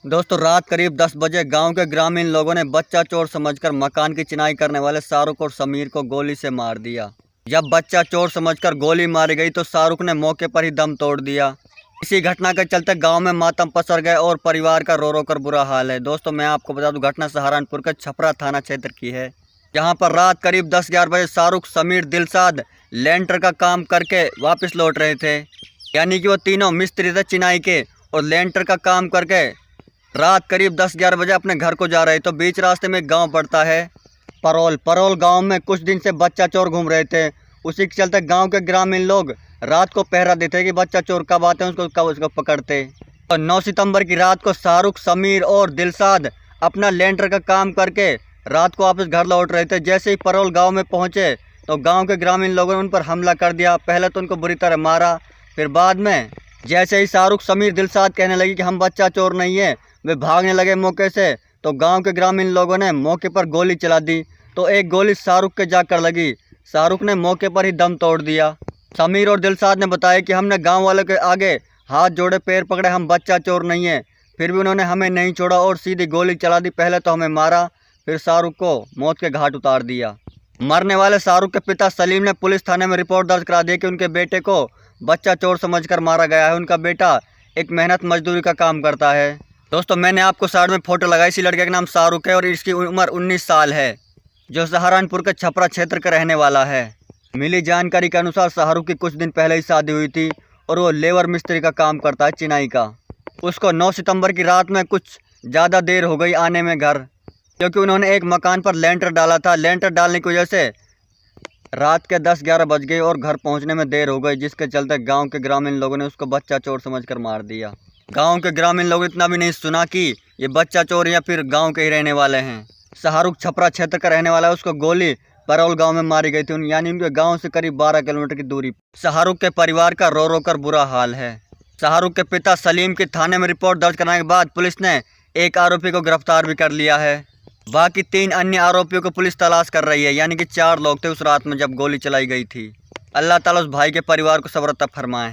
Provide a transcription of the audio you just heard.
दोस्तों रात करीब 10 बजे गांव के ग्रामीण लोगों ने बच्चा चोर समझकर मकान की चिनाई करने वाले शाहरुख और समीर को गोली से मार दिया। जब बच्चा चोर समझकर गोली मारी गई तो शाहरुख ने मौके पर ही दम तोड़ दिया। इसी घटना के चलते गांव में मातम पसर गए और परिवार का रो रो कर बुरा हाल है। दोस्तों मैं आपको बता दूं, घटना सहारनपुर के छपरा थाना क्षेत्र की है, जहां पर रात करीब 10-11 बजे शाहरुख, समीर, दिलशाद लेंटर का काम करके वापस लौट रहे थे। यानी कि वो तीनों मिस्त्री थे चिनाई के, और लेंटर का काम करके रात करीब 10-11 बजे अपने घर को जा रहे। तो बीच रास्ते में एक गाँव पड़ता है परोल गाँव में कुछ दिन से बच्चा चोर घूम रहे थे। उसी के चलते गाँव के ग्रामीण लोग रात को पहरा देते कि बच्चा चोर कब आते हैं, उसको कब उसको पकड़ते। और 9 सितंबर की रात को शाहरुख, समीर और दिलशाद अपना लेंटर का काम करके रात को वापस घर लौट रहे थे। जैसे ही परोल गांव में पहुंचे तो गांव के ग्रामीण लोगों ने उन पर हमला कर दिया। पहले तो उनको बुरी तरह मारा, फिर बाद में जैसे ही शाहरुख, समीर, दिलशाद कहने लगे कि हम बच्चा चोर नहीं है, वे भागने लगे मौके से। तो गांव के ग्रामीण लोगों ने मौके पर गोली चला दी। तो एक गोली शाहरुख के जाकर लगी, शाहरुख ने मौके पर ही दम तोड़ दिया। समीर और दिलशाद ने बताया कि हमने गांव वालों के आगे हाथ जोड़े, पैर पकड़े, हम बच्चा चोर नहीं है, फिर भी उन्होंने हमें नहीं छोड़ा और सीधी गोली चला दी। पहले तो हमें मारा, फिर शाहरुख को मौत के घाट उतार दिया। मरने वाले शाहरुख के पिता सलीम ने पुलिस थाने में रिपोर्ट दर्ज करा दी कि उनके बेटे को बच्चा चोर समझकर मारा गया है। उनका बेटा एक मेहनत मजदूरी का काम करता है। दोस्तों मैंने आपको साइड में फोटो लगाई, इसी लड़के का नाम शाहरुख है और इसकी उम्र 19 साल है, जो सहारनपुर के छपरा क्षेत्र का रहने वाला है। मिली जानकारी के अनुसार शाहरुख की कुछ दिन पहले ही शादी हुई थी और वो लेबर मिस्त्री का काम करता है चिनाई का। उसको 9 सितंबर की रात में कुछ ज़्यादा देर हो गई आने में घर, क्योंकि उन्होंने एक मकान पर लेंटर डाला था। लेंटर डालने की वजह से रात के 10-11 बज गए और घर पहुंचने में देर हो गई, जिसके चलते गांव के ग्रामीण लोगों ने उसको बच्चा चोर समझकर मार दिया। गांव के ग्रामीण लोग इतना भी नहीं सुना कि ये बच्चा चोर या फिर गांव के ही रहने वाले हैं। शाहरुख छपरा क्षेत्र का रहने वाला है, उसको गोली परोल गांव में मारी गई थी, यानी उनके गांव से करीब 12 किलोमीटर की दूरी। शाहरुख के परिवार का रो रो कर बुरा हाल है। शाहरुख के पिता सलीम की थाने में रिपोर्ट दर्ज कराने के बाद पुलिस ने एक आरोपी को गिरफ्तार भी कर लिया है। बाकी 3 अन्य आरोपियों को पुलिस तलाश कर रही है। यानी कि 4 लोग थे उस रात में जब गोली चलाई गई थी। अल्लाह ताला उस भाई के परिवार को सब्र अता फरमाए।